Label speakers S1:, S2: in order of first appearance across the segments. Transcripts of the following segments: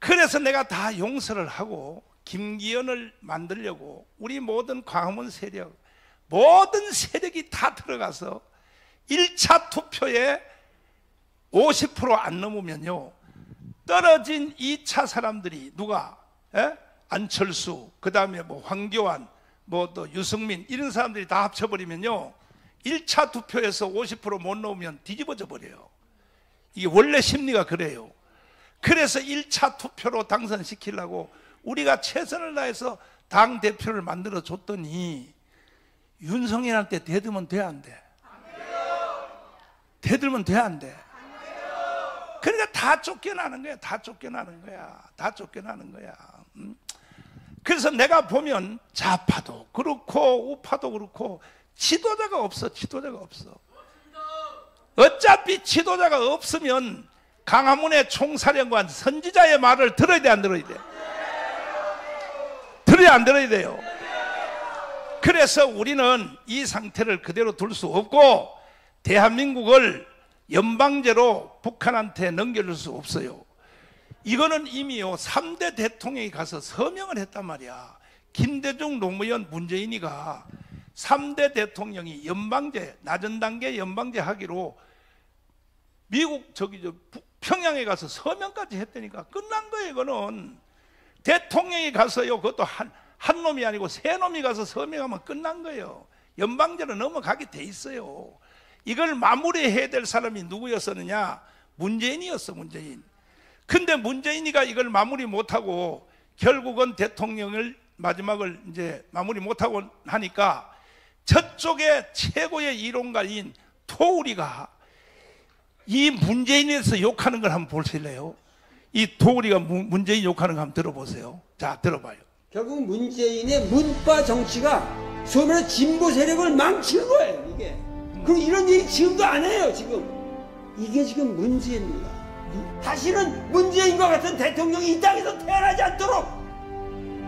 S1: 그래서 내가 다 용서를 하고 김기현을 만들려고 우리 모든 광화문 세력, 모든 세력이 다 들어가서 1차 투표에 50% 안 넘으면요, 떨어진 2차 사람들이 누가? 안철수, 그 다음에 뭐 황교안, 뭐 또 유승민, 이런 사람들이 다 합쳐버리면요, 1차 투표에서 50% 못 넘으면 뒤집어져 버려요. 이게 원래 심리가 그래요. 그래서 1차 투표로 당선시키려고 우리가 최선을 다해서 당대표를 만들어 줬더니 윤석열한테 대들면 돼, 안 돼? 대들면 돼, 안 돼? 그러니까 다 쫓겨나는 거야. 다 쫓겨나는 거야. 다 쫓겨나는 거야. 그래서 내가 보면 좌파도 그렇고 우파도 그렇고 지도자가 없어. 지도자가 없어. 어차피 지도자가 없으면 광화문의 총사령관 선지자의 말을 들어야 돼, 안 들어야 돼? 들어야 안 들어야 돼요? 그래서 우리는 이 상태를 그대로 둘 수 없고 대한민국을 연방제로 북한한테 넘겨줄 수 없어요. 이거는 이미요 3대 대통령이 가서 서명을 했단 말이야. 김대중, 노무현, 문재인이가 3대 대통령이 연방제, 낮은 단계 연방제 하기로 미국 평양에 가서 서명까지 했다니까. 끝난 거예요. 이거는 대통령이 가서요, 그것도 한 놈이 아니고 세 놈이 가서 서명하면 끝난 거예요. 연방제로 넘어가게 돼 있어요. 이걸 마무리해야 될 사람이 누구였었느냐? 문재인이었어. 문재인. 근데 문재인이가 이걸 마무리 못하고 결국은 대통령을 마지막을 이제 마무리 못하고 하니까 저쪽에 최고의 이론가인 토우리가 이 문재인에서 욕하는 걸 한번 보실래요? 이 토우리가 문재인 욕하는 거 한번 들어보세요. 자, 들어봐요.
S2: 결국 문재인의 문파 정치가 소위 말해 진보 세력을 망치는 거예요, 이게. 그리고 이런 얘기 지금도 안 해요, 지금. 이게 지금 문제입니다. 다시는 문재인과 같은 대통령이 이 땅에서 태어나지 않도록,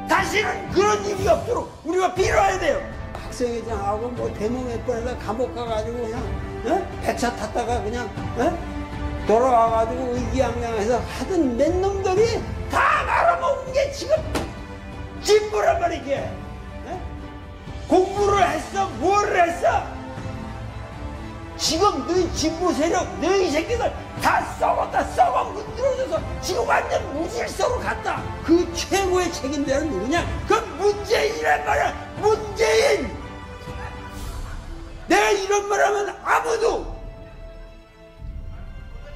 S2: 다시는 그런 일이 없도록 우리가 빌어야 돼요. 학생회장하고 뭐 대몽에 뻔해서 감옥 가가지고 그냥 배차 탔다가 그냥 돌아와가지고 의기양양해서 하던 몇 놈들이 다 말아먹은 게 지금 진보란 말이게. 공부를 했어, 뭐를 했어? 지금 너희 진보 세력, 너희 새끼들 다 썩었다, 썩어 문드러져서 지금 완전 무질서로 갔다. 그 최고의 책임자는 누구냐? 그 문재인이란 말이야. 문재인! 내가 이런 말 하면 아무도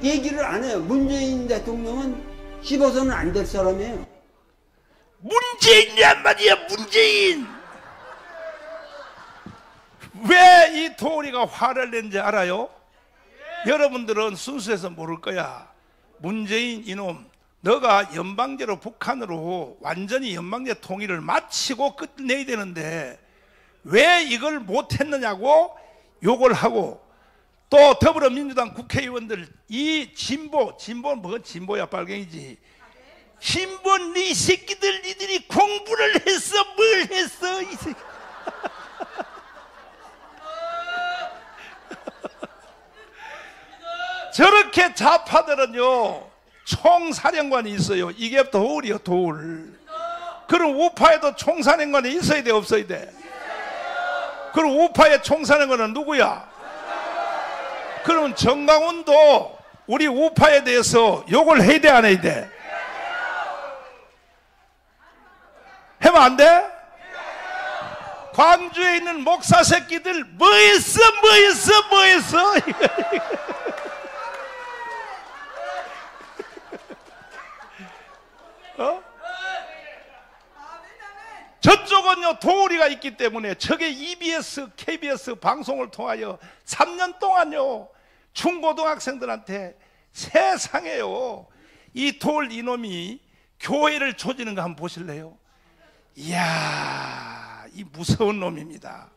S2: 얘기를 안 해요. 문재인 대통령은 씹어서는 안 될 사람이에요.
S1: 문재인이란 말이야, 문재인! 왜 이 토우리가 화를 낸지 알아요? 여러분들은 순수해서 모를 거야. 문재인 이놈, 너가 연방제로 북한으로 완전히 연방제 통일을 마치고 끝내야 되는데 왜 이걸 못했느냐고 욕을 하고, 또 더불어민주당 국회의원들 이 진보는 뭐가 진보야, 빨갱이지. 진보 니 새끼들, 니들이 공부를 했어, 뭘 했어, 이 새끼. 저렇게 좌파들은요 총사령관이 있어요. 이게 도울이요, 도울. 그럼 우파에도 총사령관이 있어야 돼, 없어야 돼? 그럼 우파의 총사령관은 누구야? 그러면 정강훈도 우리 우파에 대해서 욕을 해야 돼, 안 해야 돼? 하면 안 돼? 광주에 있는 목사 새끼들 뭐 했어? 저쪽은요 도우리가 있기 때문에 저게 EBS, KBS 방송을 통하여 3년 동안요 중고등학생들한테 세상에요 이 도울 이놈이 교회를 조지는 거 한번 보실래요? 이야, 이 무서운 놈입니다.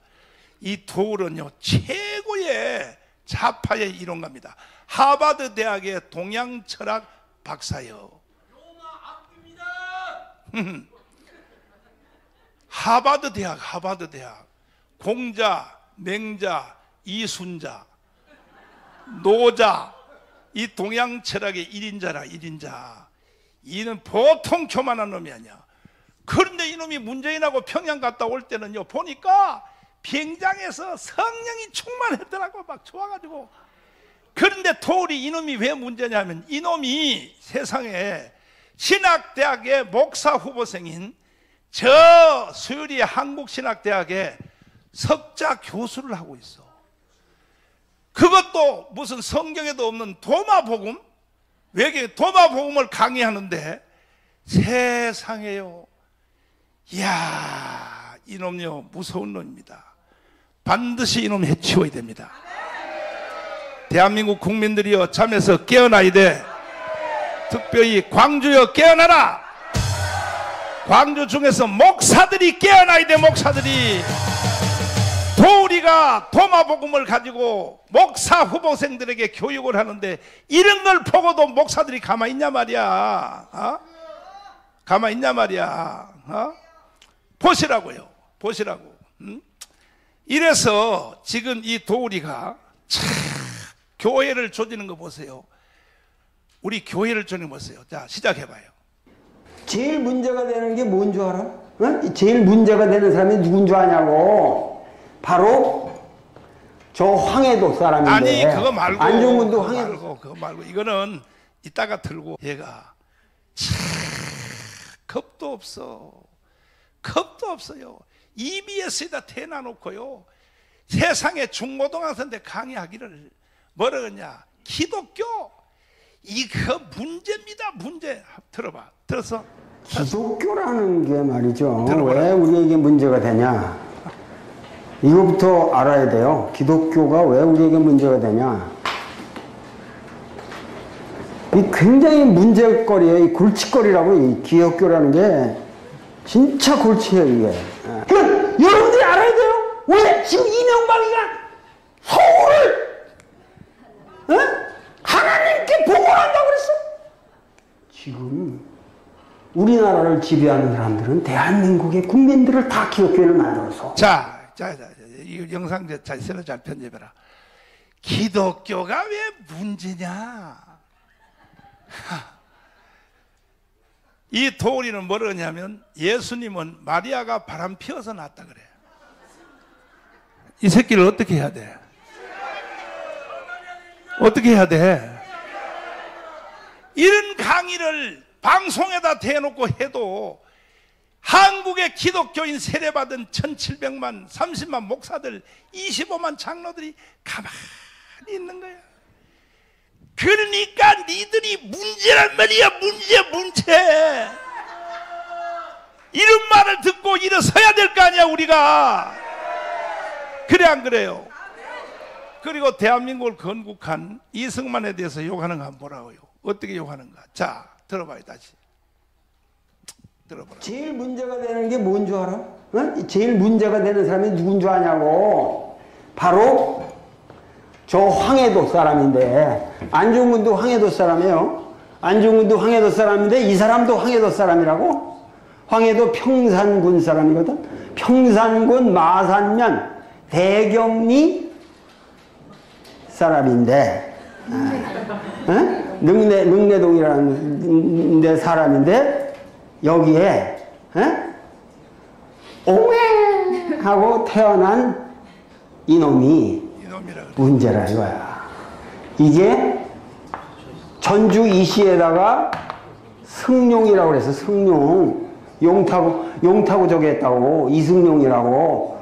S1: 이 도울은요 최고의 좌파의 이론가입니다. 하버드 대학의 동양철학 박사요. 하버드 대학 공자, 맹자, 이순자, 노자, 이 동양 철학의 1인자라 1인자. 이는 보통 교만한 놈이 아니야. 그런데 이놈이 문재인하고 평양 갔다 올 때는요, 보니까 비행장에서 성령이 충만했더라고. 막 좋아가지고. 그런데 도리 이놈이 왜 문제냐면, 이놈이 세상에 신학대학의 목사 후보생인 저 수유리 한국신학대학에 석자 교수를 하고 있어. 그것도 무슨 성경에도 없는 도마복음, 외계 도마복음을 강의하는데 세상에요. 이야, 이놈요 무서운 놈입니다. 반드시 이놈 해치워야 됩니다. 대한민국 국민들이여 잠에서 깨어나야 돼. 특별히 광주여 깨어나라. 광주 중에서 목사들이 깨어나야 돼. 목사들이. 도우리가 도마복음을 가지고 목사 후보생들에게 교육을 하는데 이런 걸 보고도 목사들이 가만히 있냐 말이야. 어? 가만히 있냐 말이야. 어? 보시라고요. 보시라고. 이래서 지금 이 도우리가 참 교회를 조지는 거 보세요. 우리 교회를 조지는 거 보세요. 자, 시작해봐요.
S2: 제일 문제가 되는 게 뭔 줄 알아? 어? 제일 문제가 되는 사람이 누군 줄 아냐고. 바로 저 황해도 사람인데.
S1: 아니 그거 말고
S2: 안중근도 황해도.
S1: 그거 말고 이거는 이따가 들고 얘가 참 겁도 없어. 겁도 없어요. EBS에다 대놔놓고요. 세상에 중고등학생한테 강의하기를 뭐라 그러냐. 기독교 이거 문제입니다. 문제. 들어봐. 들었어?
S2: 기독교라는 게 말이죠.
S1: 들어보라.
S2: 왜 우리에게 문제가 되냐. 이거부터 알아야 돼요. 기독교가 왜 우리에게 문제가 되냐. 이 굉장히 문제거리예요. 이 골칫거리라고. 이 기독교라는 게 진짜 골치예요 이게. 그러니까 여러분들이 알아야 돼요. 왜 지금 이명박이가 서울을 하나님께 복원한다고 그랬어. 지금 우리나라를 지배하는 사람들은 대한민국의 국민들을 다 기독교를 만들어서.
S1: 자, 이 영상 잘 편집해라. 기독교가 왜 문제냐? 이 도우리는 뭐라 하냐면 예수님은 마리아가 바람 피워서 낳았다 그래. 이 새끼를 어떻게 해야 돼? 어떻게 해야 돼? 이런 강의를 방송에다 대놓고 해도 한국의 기독교인 세례받은 1700만 30만 목사들 25만 장로들이 가만히 있는 거야. 그러니까 니들이 문제란 말이야. 문제 이런 말을 듣고 일어서야 될 거 아니야 우리가. 그래 안 그래요? 그리고 대한민국을 건국한 이승만에 대해서 욕하는 거 한번 보라고요. 어떻게 욕하는가. 자 들어봐요. 다시 들어보라.
S2: 제일 문제가 되는 게 뭔 줄 알아? 어? 제일 문제가 되는 사람이 누군 줄 아냐고. 바로 저 황해도 사람인데. 안중근도 황해도 사람이에요. 안중근도 황해도 사람인데 이 사람도 황해도 사람이라고. 황해도 평산군 사람이거든. 평산군 마산면 대경리 사람인데 능내동이라는 데 사람인데 여기에 옹해 하고 태어난 이놈이 문제라 이거야. 이게 전주 이시에다가 승룡이라고 그래서 승룡 용타고 저기 했다고 이승룡이라고.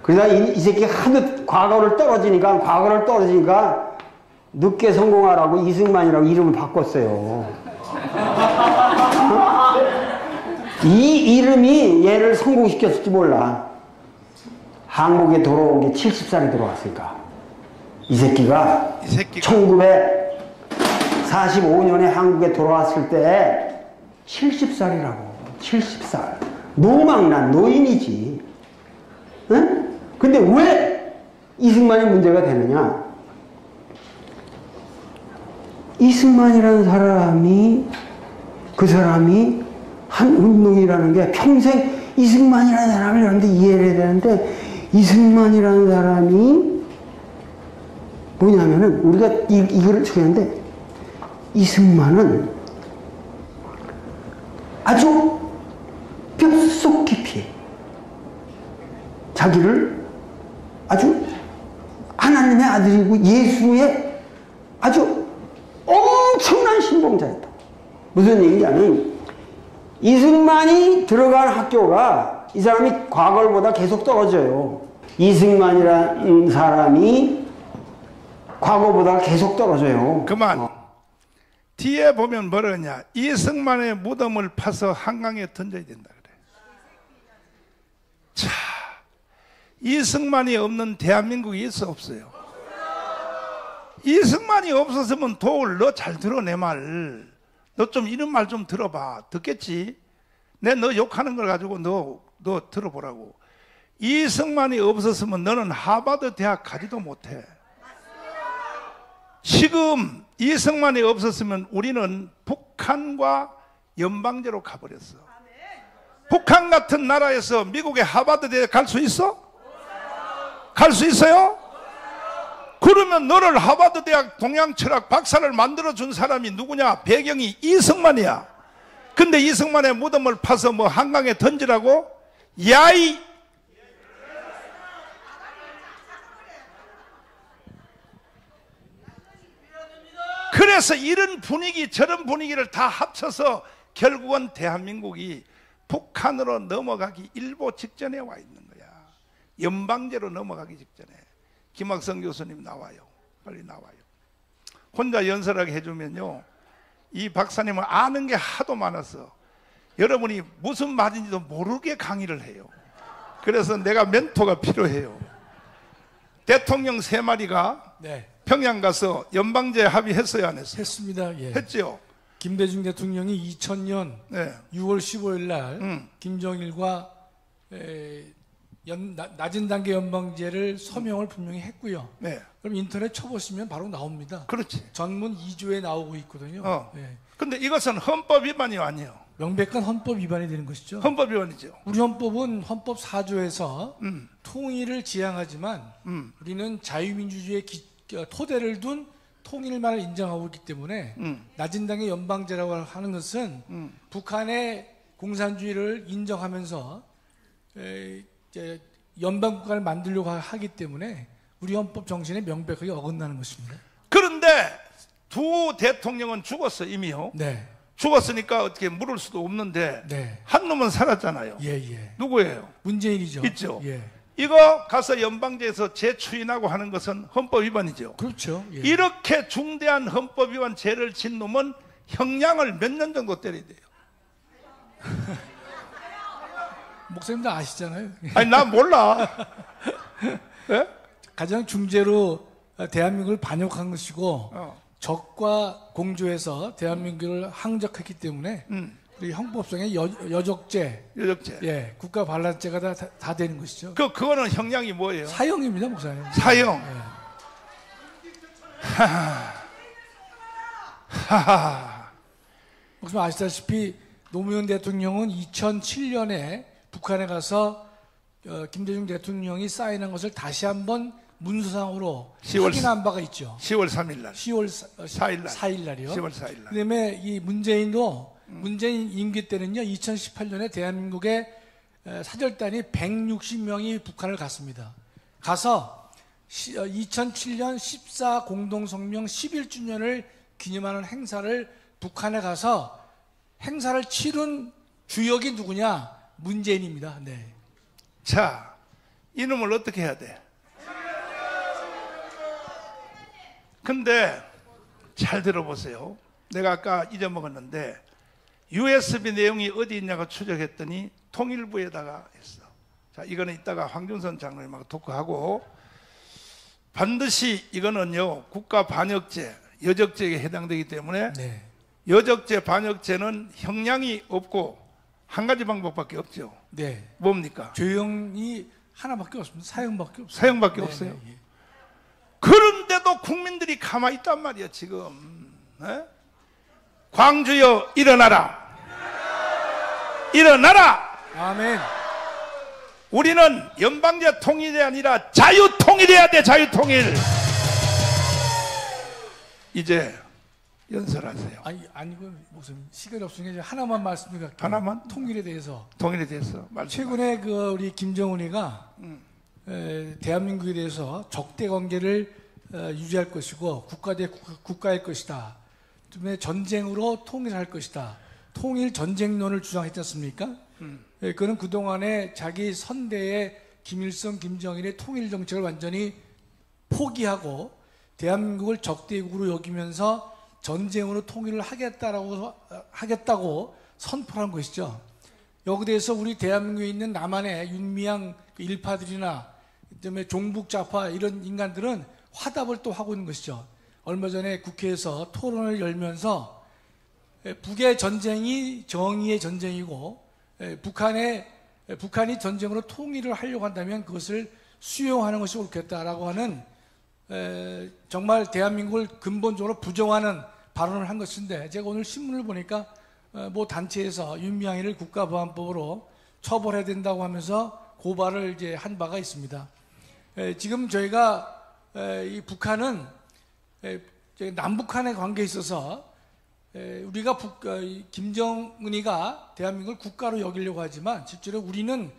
S2: 그러다 이 새끼가 하도 과거를 떨어지니까 늦게 성공하라고 이승만이라고 이름을 바꿨어요. 이 이름이 얘를 성공시켰을지 몰라. 한국에 돌아온 게 70살이 들어왔으니까. 이 새끼가 1945년에 한국에 돌아왔을 때 70살이라고. 70살. 노망난 노인이지. 응? 근데 왜 이승만이 문제가 되느냐? 이승만이라는 사람이, 그 사람이 한 운동이라는 게 평생 이승만이라는 사람을 여러분들 이해를 해야 되는데, 이승만이라는 사람이 뭐냐면은, 우리가 이거를 적었는데, 이승만은 아주 뼛속 깊이 자기를 아주 하나님의 아들이고 예수의 아주 엄청난 신봉자였다. 무슨 얘기냐면 이승만이 들어간 학교가 이 사람이 과거보다 계속 떨어져요. 이승만이라는 사람이 과거보다 계속 떨어져요.
S1: 그만. 뒤에 보면 뭐라냐, 이승만의 무덤을 파서 한강에 던져야 된다 그래. 자, 이승만이 없는 대한민국이 있어 없어요? 이승만이 없었으면 도울, 너 잘 들어 내 말. 너 좀 이런 말 좀 들어봐. 듣겠지? 내 너 욕하는 걸 가지고 너 들어보라고. 이승만이 없었으면 너는 하버드 대학 가지도 못해. 지금 이승만이 없었으면 우리는 북한과 연방제로 가버렸어. 북한 같은 나라에서 미국의 하버드 대학 갈 수 있어? 갈 수 있어요? 그러면 너를 하버드 대학 동양철학 박사를 만들어준 사람이 누구냐? 배경이 이승만이야. 근데 이승만의 무덤을 파서 뭐 한강에 던지라고? 야이! 그래서 이런 분위기 저런 분위기를 다 합쳐서 결국은 대한민국이 북한으로 넘어가기 일보 직전에 와 있는 거야. 연방제로 넘어가기 직전에. 김학성 교수님 나와요. 빨리 나와요. 혼자 연설하게 해주면요, 이 박사님은 아는 게 하도 많아서 여러분이 무슨 말인지도 모르게 강의를 해요. 그래서 내가 멘토가 필요해요. 대통령 3마리가
S3: 네.
S1: 평양 가서 연방제 합의했어요, 안 했어요?
S3: 했습니다. 예.
S1: 했죠.
S3: 김대중 대통령이 2000년
S1: 네.
S3: 6월 15일 날 김정일과 낮은 단계 연방제를 서명을 분명히 했고요.
S1: 네.
S3: 그럼 인터넷 쳐보시면 바로 나옵니다.
S1: 그렇지.
S3: 전문 2조에 나오고 있거든요. 예.
S1: 근데 이것은 헌법 위반이 아니에요.
S3: 명백한 헌법 위반이 되는 것이죠.
S1: 헌법 위반이죠.
S3: 우리 헌법은 헌법 4조에서 통일을 지향하지만 우리는 자유민주주의의 토대를 둔 통일만을 인정하고 있기 때문에 낮은 단계 연방제라고 하는 것은 북한의 공산주의를 인정하면서 연방국가를 만들려고 하기 때문에 우리 헌법 정신에 명백하게 어긋나는 것입니다.
S1: 그런데 두 대통령은 죽었어 이미요.
S3: 네.
S1: 죽었으니까 어떻게 물을 수도 없는데
S3: 네.
S1: 한 놈은 살았잖아요.
S3: 예.
S1: 누구예요?
S3: 문재인이죠.
S1: 있죠.
S3: 예.
S1: 이거 가서 연방제에서 재추인하고 하는 것은 헌법 위반이죠.
S3: 그렇죠. 예.
S1: 이렇게 중대한 헌법 위반 죄를 진 놈은 형량을 몇 년 정도 때려야 돼요.
S3: 목사님도 아시잖아요.
S1: 아니 나 몰라. 네?
S3: 가장 중죄로 대한민국을 반역한 것이고 적과 공조해서 대한민국을 항적했기 때문에 우리 형법상의 여적죄, 예, 국가 반란죄가 다 되는 것이죠.
S1: 그거는 형량이 뭐예요?
S3: 사형입니다, 목사님.
S1: 사형.
S3: 예.
S1: 하하.
S3: 목사님 아시다시피 노무현 대통령은 2007년에 북한에 가서 김대중 대통령이 사인한 것을 다시 한번 문서상으로 확인한 바가 있죠.
S1: 10월 3일 날.
S3: 10월
S1: 4일
S3: 날이요.
S1: 10월 4일 날.
S3: 그다음에 이 문재인도 문재인 임기 때는요. 2018년에 대한민국의 사절단이 160명이 북한을 갔습니다. 가서 2007년 14 공동성명 11주년을 기념하는 행사를 북한에 가서 행사를 치른 주역이 누구냐? 문재인입니다. 네.
S1: 자, 이놈을 어떻게 해야 돼? 근데 잘 들어보세요. 내가 아까 잊어먹었는데 USB 내용이 어디 있냐고 추적했더니 통일부에다가 했어. 자, 이거는 이따가 황준선 장로님하고 토크하고 반드시 이거는요 국가 반역죄, 여적죄에 해당되기 때문에
S3: 네.
S1: 여적죄, 반역죄는 형량이 없고 한 가지 방법밖에 없죠.
S3: 네.
S1: 뭡니까?
S3: 죄형이 하나밖에 없습니다. 사형밖에 없어요.
S1: 사형밖에
S3: 네,
S1: 없어요.
S3: 네, 예.
S1: 그런데도 국민들이 가만히 있단 말이야 지금. 에? 광주여 일어나라. 일어나라.
S3: 아멘.
S1: 우리는 연방제 통일이 아니라 자유통일해야 돼. 자유통일. 이제 연설하세요.
S3: 아니고 목사님 시간이 없으니까 하나만 말씀드릴게요.
S1: 하나만?
S3: 통일에 대해서.
S1: 통일에 대해서
S3: 최근에 우리 김정은이가 대한민국에 대해서 적대 관계를 유지할 것이고 국가일 것이다. 그다음에 전쟁으로 통일할 것이다. 통일 전쟁론을 주장했지 않습니까? 그는 그동안에 자기 선대의 김일성, 김정일의 통일 정책을 완전히 포기하고 대한민국을 적대국으로 여기면서 전쟁으로 통일을 하겠다고 선포한 것이죠. 여기에 대해서 우리 대한민국에 있는 남한의 윤미향 일파들이나 그다음에 종북좌파 이런 인간들은 화답을 또 하고 있는 것이죠. 얼마 전에 국회에서 토론을 열면서 북의 전쟁이 정의의 전쟁이고 북한이 전쟁으로 통일을 하려고 한다면 그것을 수용하는 것이 옳겠다라고 하는 정말 대한민국을 근본적으로 부정하는 발언을 한 것인데, 제가 오늘 신문을 보니까 모 단체에서 윤미향이를 국가보안법으로 처벌해야 된다고 하면서 고발을 이제 한 바가 있습니다. 지금 저희가 이 북한은 남북한의 관계에 있어서 우리가 김정은이가 대한민국을 국가로 여기려고 하지만 실제로 우리는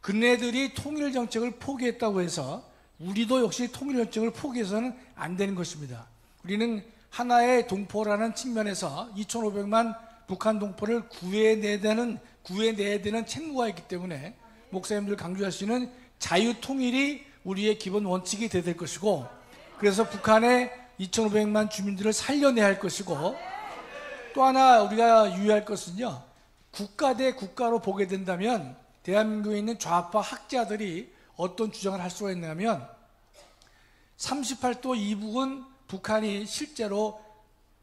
S3: 그네들이 통일 정책을 포기했다고 해서 우리도 역시 통일 정책을 포기해서는 안 되는 것입니다. 우리는 하나의 동포라는 측면에서 2,500만 북한 동포를 구해내야 되는 책무가 있기 때문에 목사님들 강조하시는 자유 통일이 우리의 기본 원칙이 돼야 될 것이고, 그래서 북한의 2,500만 주민들을 살려내야 할 것이고, 또 하나 우리가 유의할 것은요, 국가 대 국가로 보게 된다면 대한민국에 있는 좌파 학자들이 어떤 주장을 할 수가 있냐면 38도 이북은 북한이 실제로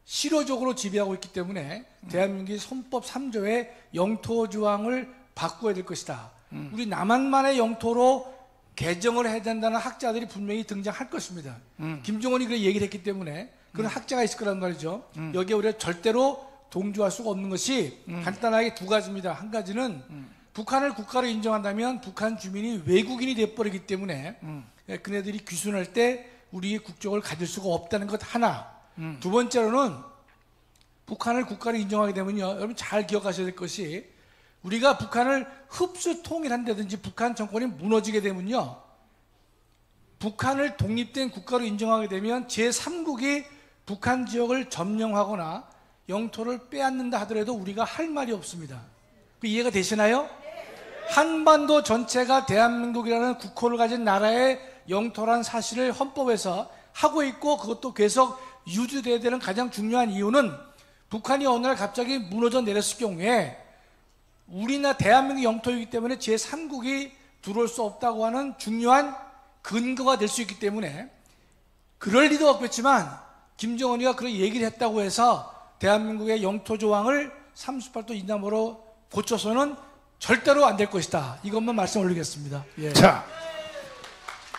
S3: 실효적으로 지배하고 있기 때문에 대한민국이 헌법 3조의 영토 조항을 바꿔야 될 것이다. 우리 남한만의 영토로 개정을 해야 된다는 학자들이 분명히 등장할 것입니다. 김정은이 그렇게 얘기를 했기 때문에 그런 학자가 있을 거란 말이죠. 여기에 우리가 절대로 동조할 수가 없는 것이 간단하게 두 가지입니다. 한 가지는 북한을 국가로 인정한다면 북한 주민이 외국인이 돼버리기 때문에 그네들이 귀순할 때 우리의 국적을 가질 수가 없다는 것 하나. 두 번째로는 북한을 국가로 인정하게 되면요, 여러분 잘 기억하셔야 될 것이, 우리가 북한을 흡수 통일한다든지 북한 정권이 무너지게 되면요, 북한을 독립된 국가로 인정하게 되면 제3국이 북한 지역을 점령하거나 영토를 빼앗는다 하더라도 우리가 할 말이 없습니다. 그 이해가 되시나요? 한반도 전체가 대한민국이라는 국호를 가진 나라의 영토란 사실을 헌법에서 하고 있고, 그것도 계속 유지돼야 되는 가장 중요한 이유는 북한이 어느 날 갑자기 무너져 내렸을 경우에 우리나 대한민국 영토이기 때문에 제3국이 들어올 수 없다고 하는 중요한 근거가 될 수 있기 때문에, 그럴 리도 없겠지만 김정은이가 그런 얘기를 했다고 해서 대한민국의 영토 조항을 38도 이남으로 고쳐서는 절대로 안 될 것이다. 이것만 말씀 올리겠습니다. 예.
S1: 자,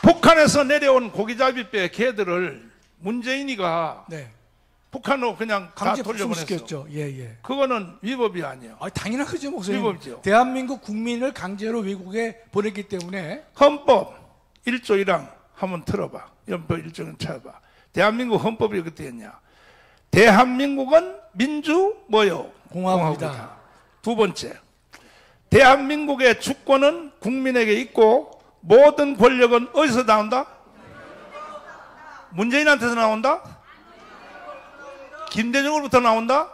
S1: 북한에서 내려온 고기잡이배 개들을 문재인이가 북한으로 그냥 다 돌려보냈어.
S3: 예.
S1: 그거는 위법이 아니에요.
S3: 당연하죠, 목사님.
S1: 위법이죠.
S3: 대한민국 국민을 강제로 외국에 보냈기 때문에.
S1: 헌법 1조 1항 한번 틀어봐. 헌법 1조는 찾아봐. 대한민국 헌법이 어떻게 했냐? 대한민국은 민주 뭐요?
S3: 공화국이다.
S1: 두 번째, 대한민국의 주권은 국민에게 있고 모든 권력은 어디서 나온다? 문재인한테서 나온다? 김대중으로부터 나온다?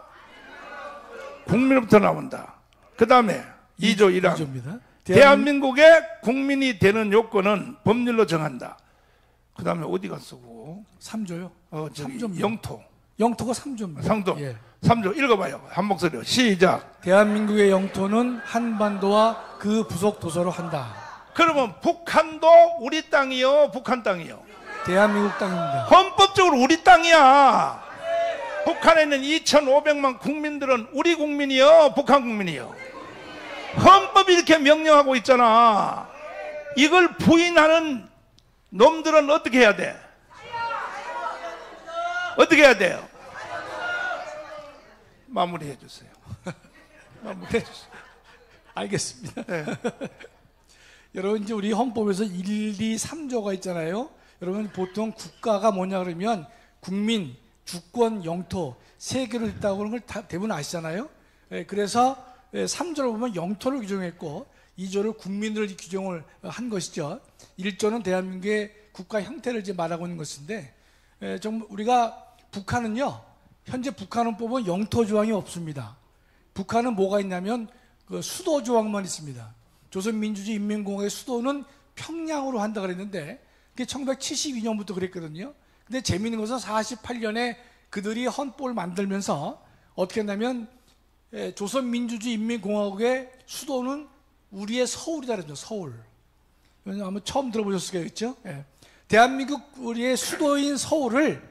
S1: 국민으로부터 나온다. 그 다음에 2조 1항
S3: 2조입니다.
S1: 대한민국의 국민이 되는 요건은 법률로 정한다. 그 다음에 어디 갔어?
S3: 3조요.
S1: 3조 영토.
S3: 영토가 3조입니다.
S1: 상도.
S3: 예.
S1: 3조 읽어봐요. 한 목소리로 시작.
S3: 대한민국의 영토는 한반도와 그 부속 도서로 한다.
S1: 그러면 북한도 우리 땅이요, 북한 땅이요?
S3: 대한민국 땅입니다.
S1: 헌법적으로 우리 땅이야. 북한에 있는 2,500만 국민들은 우리 국민이요, 북한 국민이요? 헌법이 이렇게 명령하고 있잖아. 이걸 부인하는 놈들은 어떻게 해야 돼? 어떻게 해야 돼요? 마무리해 주세요. 마무리해 주세요.
S3: 알겠습니다. 네. 여러분, 이제 우리 헌법에서 1, 2, 3조가 있잖아요. 여러분, 보통 국가가 뭐냐 그러면 국민, 주권, 영토 세 개로 있다고 하는 걸 대부분 아시잖아요. 그래서 3조를 보면 영토를 규정했고 2조를 국민을 규정을 한 것이죠. 1조는 대한민국의 국가 형태를 이제 말하고 있는 것인데, 좀 우리가 북한은요, 현재 북한은 보면 영토 조항이 없습니다. 북한은 뭐가 있냐면 그 수도 조항만 있습니다. 조선민주주의인민공화국의 수도는 평양으로 한다 그랬는데 그게 1972년부터 그랬거든요. 근데 재미있는 것은 48년에 그들이 헌법을 만들면서 어떻게 했냐면 조선민주주의인민공화국의 수도는 우리의 서울이다 그랬죠. 서울. 아마 처음 들어보셨겠죠? 대한민국 우리의 수도인 서울을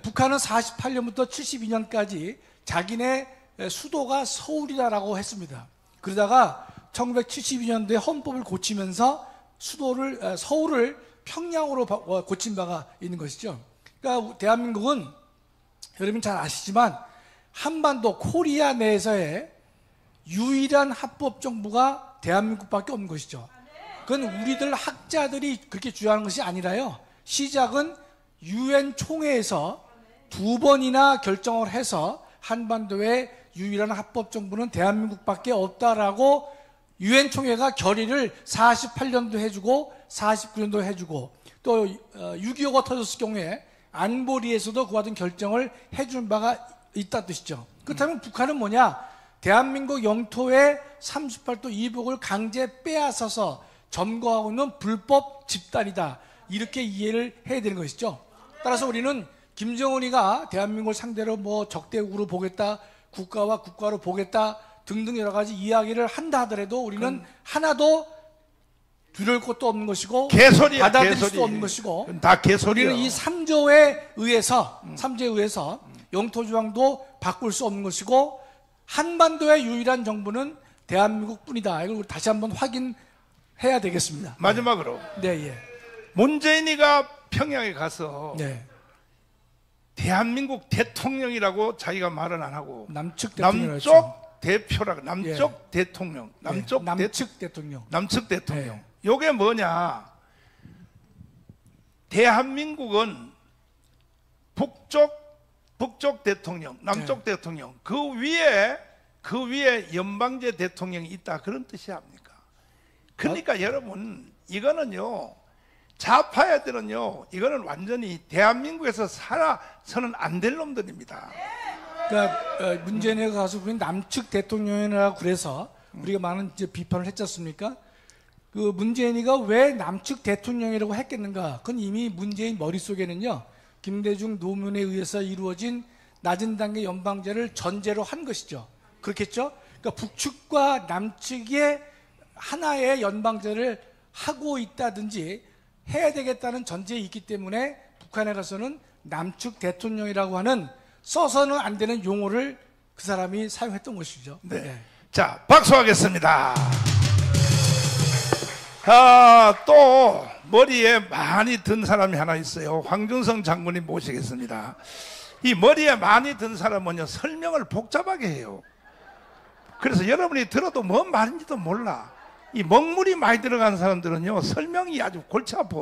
S3: 북한은 48년부터 72년까지 자기네 수도가 서울이다라고 했습니다. 그러다가 1972년도에 헌법을 고치면서 서울을 평양으로 고친 바가 있는 것이죠. 그러니까 대한민국은 여러분 잘 아시지만 한반도 코리아 내에서의 유일한 합법 정부가 대한민국밖에 없는 것이죠. 그건 우리들 학자들이 그렇게 주장하는 것이 아니라요. 시작은 UN 총회에서 2번이나 결정을 해서 한반도의 유일한 합법 정부는 대한민국밖에 없다라고 UN 총회가 결의를 48년도 해주고 49년도 해주고 또 6.25가 터졌을 경우에 안보리에서도 그와 같은 결정을 해준 바가 있다는 뜻이죠. 그렇다면 북한은 뭐냐? 대한민국 영토의 38도 이북을 강제 빼앗아서 점거하고 있는 불법 집단이다. 이렇게 이해를 해야 되는 것이죠. 따라서 우리는 김정은이가 대한민국을 상대로 뭐 적대국으로 보겠다, 국가와 국가로 보겠다 등등 여러 가지 이야기를 한다 하더라도 우리는 하나도 두려울 것도 없는 것이고
S1: 개소리야,
S3: 받아들일
S1: 개소리.
S3: 수도 없는 것이고
S1: 다 개소리야.
S3: 우리는 이 3조에 의해서 영토 조항도 바꿀 수 없는 것이고 한반도의 유일한 정부는 대한민국뿐이다. 이걸 다시 한번 확인해야 되겠습니다.
S1: 마지막으로
S3: 네, 예.
S1: 문재인이가 평양에 가서
S3: 네.
S1: 대한민국 대통령이라고 자기가 말은 안 하고
S3: 남측 대통령
S1: 남쪽 대표라고 남쪽 대통령, 남쪽
S3: 남측 대통령.
S1: 남측 대통령. 요게 뭐냐? 대한민국은 북쪽 대통령, 남쪽 대통령, 그 위에 연방제 대통령이 있다, 그런 뜻이 아닙니까? 그러니까 여러분, 이거는요, 좌파 애들은요, 이거는 완전히 대한민국에서 살아서는 안 될 놈들입니다.
S3: 그러니까 문재인이 가서 우리 남측 대통령이라고 그래서 우리가 많은 이제 비판을 했지 않습니까? 그 문재인이가 왜 남측 대통령이라고 했겠는가? 그건 이미 문재인 머릿속에는요, 김대중 노무현에 의해서 이루어진 낮은 단계 연방제를 전제로 한 것이죠. 그렇겠죠? 그러니까 북측과 남측의 하나의 연방제를 하고 있다든지 해야 되겠다는 전제에 있기 때문에 북한에 가서는 남측 대통령이라고 하는 써서는 안 되는 용어를 그 사람이 사용했던 것이죠.
S1: 네. 자, 박수하겠습니다. 또 머리에 많이 든 사람이 하나 있어요. 황준성 장군님 모시겠습니다. 이 머리에 많이 든 사람은요, 설명을 복잡하게 해요. 그래서 여러분이 들어도 뭔 말인지도 몰라. 이 먹물이 많이 들어간 사람들은요, 설명이 아주 골치 아파.